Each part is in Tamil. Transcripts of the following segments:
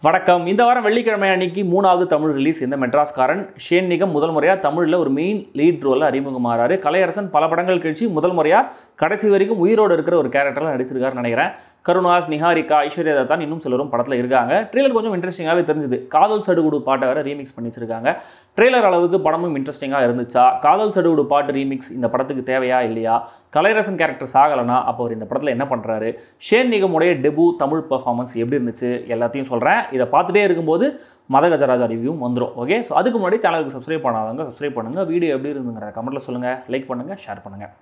வணக்கம். இந்த வாரம் வெள்ளிக்கிழமை அன்னைக்கு 3வது தமிழ் ரிலீஸ் இந்த மெட்ராஸ்காரன். ஷேன் நிகம் முதல் முறையா தமிழ்ல ஒரு மெயின் லீட் ரோல்ல அறிமுகமாறாரு. கலையரசன் பல படங்கள் கழிச்சு முதல் முறையா கடைசி வரைக்கும் உயிரோடு இருக்கிற ஒரு கேரக்டர்ல நடிச்சிருக்காருன்னு நினைக்கிறேன். கருணாஸ், நிஹாரிகா, ஐஸ்வர்யா தத்தான் இன்னும் சிலரும் படத்தில் இருக்காங்க. ட்ரெய்லர் கொஞ்சம் இன்ட்ரெஸ்டிங்காகவே தெரிஞ்சுது. காதல் சடுகுடு பாட்டை வேற ரீமிக்ஸ் பண்ணி வச்சிருக்காங்க. ட்ரெய்லர் அளவுக்கு படமும் இன்ட்ரெஸ்டிங்காக இருந்துச்சா? காதல் சடுகுடு பாட்டு ரீமிக்ஸ் இந்த படத்துக்கு தேவையா இல்லையா? கலையரசன் கேரக்டர் சாகலைனா அப்போ அவர் இந்த படத்தில் என்ன பண்ணுறாரு? ஷேன் நிகமுடைய டெபு தமிழ் பர்ஃபார்மன்ஸ் எப்படி இருந்துச்சு எல்லாத்தையும் சொல்கிறேன். இதை பார்த்துட்டே இருக்கும்போது மத கஜராஜா ரிவ்யூவும் வந்துடும். ஓகே, ஸோ அதுக்கு முன்னாடி சேனலுக்கு சப்ஸ்கிரைப் பண்ணாதவங்க சப்ஸ்கிரைப் பண்ணுங்கள். வீடியோ எப்படி இருந்துங்கிற கமெண்ட்டில் சொல்லுங்கள். லைக் பண்ணுங்கள், ஷேர் பண்ணுங்கள்.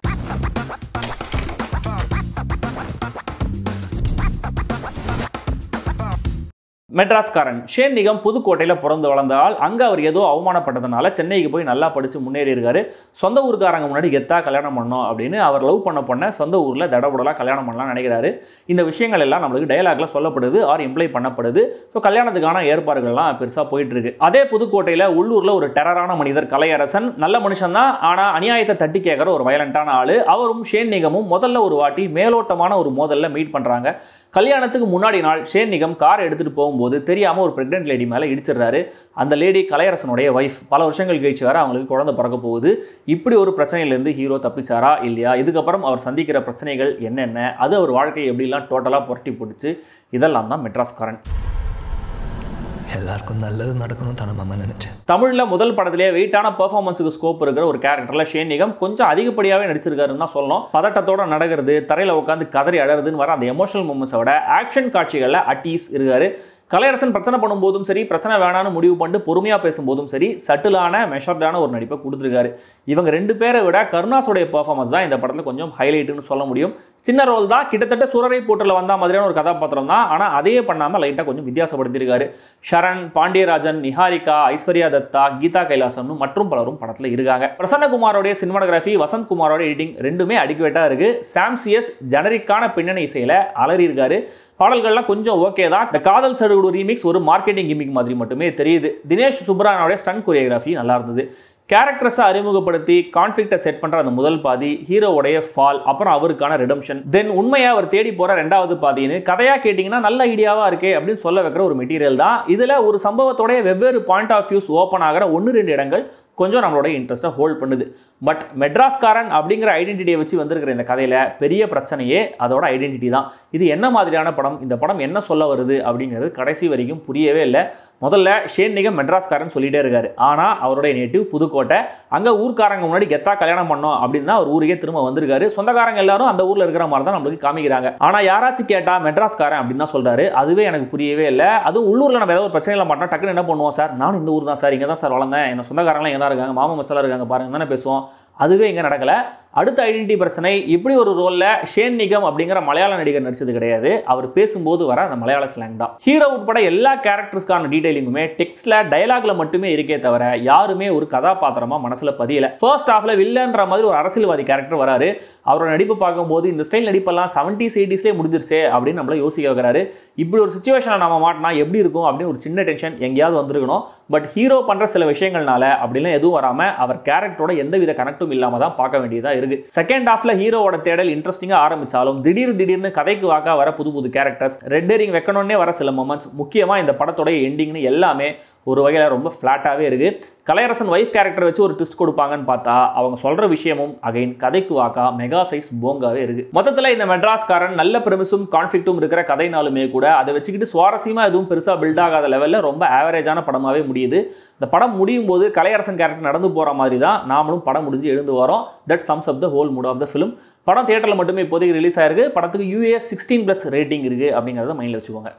மெட்ராஸ்காரன். ஷேன் நிகம் புதுக்கோட்டையில் பிறந்து வளர்ந்தால் அங்கே அவர் ஏதோ அவமானப்பட்டதுனால சென்னைக்கு போய் நல்லா படித்து முன்னேறி இருக்காரு. சொந்த ஊருக்காரங்க முன்னாடி கெத்தா கல்யாணம் பண்ணோம் அப்படின்னு அவர் லவ் பண்ண பொண்ணை சொந்த ஊரில் தடபுடலாக கல்யாணம் பண்ணலாம் நினைக்கிறாரு. இந்த விஷயங்கள் எல்லாம் நம்மளுக்கு டைலாக்ல சொல்லப்படுது ஆர் இம்ப்ளை பண்ணப்படுது. ஸோ கல்யாணத்துக்கான ஏற்பாடுகள்லாம் பெருசாக போயிட்டு இருக்கு. அதே புதுக்கோட்டையில் உள்ளூரில் ஒரு டெரரான மனிதர் கலையரசன். நல்ல மனுஷன் தான், ஆனால் அநியாயத்தை தட்டி கேட்குற ஒரு வயலண்டான ஆள். அவரும் ஷேன் நிகமும் முதல்ல ஒரு வாட்டி மேலோட்டமான ஒரு மோதலில் மீட் பண்ணுறாங்க. கல்யாணத்துக்கு முன்னாடி நாள் ஷேன் நிகம் கார் எடுத்துகிட்டு போகும்போது தெரியாமல் ஒரு பிரெக்னென்ட் லேடி மேலே இடிச்சிடுறாரு. அந்த லேடி கலையரசனுடைய ஒய்ஃப். பல வருஷங்கள் கழிச்சு வேற அவங்களுக்கு குழந்தை பிறக்க போகுது. இப்படி ஒரு பிரச்சனையிலேருந்து ஹீரோ தப்பிச்சாரா இல்லையா? இதுக்கப்புறம் அவர் சந்திக்கிற பிரச்சனைகள் என்னென்ன, அது அவர் வாழ்க்கையை எப்படிலாம் டோட்டலாக புரட்டி போட்டுச்சு, இதெல்லாம் தான் மெட்ராஸ்காரன். எல்லாருக்கும் நல்லது நடக்கணும் தானே மாமா நினைச்சேன். தமிழ்ல முதல் படத்திலேயே வெயிட்டான பெர்ஃபார்மன்ஸுக்கு ஸ்கோப் இருக்கிற ஒரு கேரக்டர்ல ஷேன் நிகம் கொஞ்சம் அதிகப்படியாகவே நடிச்சிருக்காருன்னு தான் சொல்லணும். பதட்டத்தோட நடக்கிறது, தரையில் உட்காந்து கதறி அழறதுன்னு வர அந்த எமோஷனல் மூமெண்ட்ஸோட ஆக்ஷன் காட்சிகளில் அட்டீஸ் இருக்காரு. கலையரசன் பிரச்சனை பண்ணும்போதும் சரி, பிரச்சனை வேணான்னு முடிவு பண்ணிட்டு பொறுமையாக பேசும்போதும் சரி, சட்டிலான மெஷர்டான ஒரு நடிப்பை கொடுத்துருக்காரு. இவங்க ரெண்டு பேரை விட கருணாஸோடைய பெர்ஃபார்மன்ஸ் தான் இந்த படத்தில் கொஞ்சம் ஹைலைட்டுன்னு சொல்ல முடியும். சின்ன ரோல் தான், கிட்டத்தட்ட சூரரை போட்டில் வந்த மாதிரியான ஒரு கதாபாத்திரம் தான். ஆனால் அதையே பண்ணாமல் லைட்டாக கொஞ்சம் வித்தியாசப்படுத்தியிருக்காரு. ஷரண், பாண்டியராஜன், நிஹாரிகா, ஐஸ்வர்யா தத்தா, கீதா கைலாசம் மற்றும் பலரும் படத்தில் இருக்காங்க. பிரசன்னகுமாரோடைய சினிமாட்டோகிராஃபி, வசந்த் குமாரோட எடிட்டிங் ரெண்டுமே அடிக்குவேட்டாக இருக்கு. சாம்சியஸ் ஜெனரிக்கான பின்னணி இசையில் அலறி இருக்காரு. பாடல்கள்லாம் கொஞ்சம் ஓகே தான். இந்த காதல் சடுகுடு ரீமிக்ஸ் ஒரு மார்க்கெட்டிங் கிமிக் மாதிரி மட்டுமே தெரியுது. தினேஷ் சுப்ரானோட ஸ்டண்ட் கொரியோகிராஃபி நல்லா இருந்தது. கேரக்டர்ஸை அறிமுகப்படுத்தி கான்ஃப்ளிக்டை செட் பண்ணுற அந்த முதல் பாதி, ஹீரோவுடைய ஃபால், அப்புறம் அவருக்கான ரிடம்ஷன், தென் உண்மையாக அவர் தேடி போகிற ரெண்டாவது பாதின்னு கதையாக கேட்டிங்கன்னா நல்ல ஐடியாவாக இருக்கே அப்படின்னு சொல்ல வைக்கிற ஒரு மெட்டீரியல் தான். இதில் ஒரு சம்பவத்தோடைய வெவ்வேறு பாயிண்ட் ஆஃப் வியூஸ் ஓப்பன் ஆகிற 1-2 இடங்கள் கொஞ்சம் நம்மளோட இன்ட்ரெஸ்ட்டை ஹோல்ட் பண்ணுது. பட் மெட்ராஸ்காரன் அப்படிங்கிற ஐடென்டிட்டியை வச்சு வந்திருக்கிற இந்த கதையில் பெரிய பிரச்சனையே அதோட ஐடென்டிட்டி தான். இது என்ன மாதிரியான படம், இந்த படம் என்ன சொல்ல வருது அப்படிங்கிறது கடைசி வரைக்கும் புரியவே இல்லை. முதல்ல ஷேன் நிகம் மெட்ராஸ்காரன் சொல்லிட்டே இருக்காரு. ஆனால் அவருடைய நேட்டிவ் புதுக்கோட்டை. அங்கே ஊர்க்காரங்க முன்னாடி கெத்தா கல்யாணம் பண்ணோம் அப்படின்னு தான் அவர் ஊருக்கே திரும்ப வந்திருக்காரு. சொந்தக்காரங்க எல்லாரும் அந்த ஊரில் இருக்கிற மாதிரி தான் நம்மளுக்கு காமிக்கிறாங்க. ஆனால் யாராச்சும் கேட்டால் மெட்ராஸ்காரன் அப்படின்னு தான் சொல்கிறாரு. அதுவே எனக்கு புரியவே இல்லை. அதுவும் உள்ளூரில் நம்ம ஏதாவது ஒரு பிரச்சனையில் மாட்டோம், டக்குன்னு என்ன பண்ணுவோம், சார் நானும் இந்த ஊர் தான் சார், இங்கே தான் சார் வளர்ந்தேன், என்ன சொந்தக்காரங்களாம் இங்கே தான் இருக்காங்க, மாமா மச்சலாம் இருக்காங்க பாருங்க தானே பேசுவோம். அதுவே இங்கே நடக்கலை. அடுத்த ஐடென்டிட்டி பிரச்சனை. இப்படி ஒரு ரோலில் ஷேன் நிகம் அப்படிங்கிற மலையாள நடிகர் நடிச்சது கிடையாது. அவர் பேசும்போது வர அந்த மலையாள ஸ்லாங் தான். ஹீரோ உட்பட எல்லா கேரக்டர்ஸ்க்கான டீடைலிங்குமே டெக்ஸ்ட்ல டயலாக்ல மட்டுமே இருக்கே தவிர யாருமே ஒரு கதாபாத்திரமா மனசுல பதியல. ஃபர்ஸ்ட் ஹாஃப்ல வில்லன்ற மாதிரி ஒரு அரசியல்வாதி கேரக்டர் வராரு. அவரோட நடிப்பு பார்க்கும்போது இந்த ஸ்டைல் நடிப்பெல்லாம் 70s 80sலேயே முடிஞ்சிருச்சே அப்படின்னு நம்மள யோசிக்க வைக்கிறாரு. இப்படி ஒரு சுச்சுவேஷனில் நம்ம மாட்டினா எப்படி இருக்கும் அப்படின்னு ஒரு சின்ன டென்ஷன் எங்கேயாவது வந்திருக்கணும். பட் ஹீரோ பண்ற சில விஷயங்கள்னால அப்படிலாம் எதுவும் வராம அவர் கேரக்டரோட எந்தவித கனெக்டும் இல்லாம தான் பார்க்க வேண்டியதா இருக்கு. செகண்ட் ஹாஃப்ல ஹீரோவோட தேடல் இன்ட்ரெஸ்டிங்கா ஆரம்பிச்சாலும் திடீர்னு கதைக்கு வாக்கா வர புது கேரக்டர்ஸ், ரெட் ஹெரிங் வைக்கணும்னே வர சில மொமெண்ட்ஸ், முக்கியமா இந்த படத்தோட எண்டிங்னு எல்லாமே ஒரு வகையில் ரொம்ப ஃப்ளாட்டாகவே இருக்கு. கலையரசன் வைஃப் கேரக்டர் வச்சு ஒரு ட்விஸ்ட் கொடுப்பாங்கன்னு பார்த்தா அவங்க சொல்ற விஷயமும் அகைன் கதைக்கு வாக்கா மெகா சைஸ் போங்காவே இருக்கு. மொத்தத்தில் இந்த மெட்ராஸ்காரன் நல்ல பிரமிஸும் கான்ஃப்ளிக்டும் இருக்கிற கதைனாலுமே கூட அதை வச்சுக்கிட்டு சுவாரஸ்யமா எதுவும் பெருசா பில்ட் ஆகாத லெவலில் ரொம்ப ஆவரேஜான படமாவே முடியுது. இந்த படம் முடியும் போது கலையரசன் கேரக்டர் நடந்து போற மாதிரி தான் நாமளும் படம் முடிஞ்சு எழுந்து வரோம். That sums up the whole mood of the film. படம் தியேட்டரில் மட்டுமே இப்போதைக்கு ரிலீஸ் ஆயிருக்கு. படத்துக்கு US 16+ ரேட்டிங் இருக்கு அப்படிங்கிறத மைண்டில் வச்சுக்கோங்க.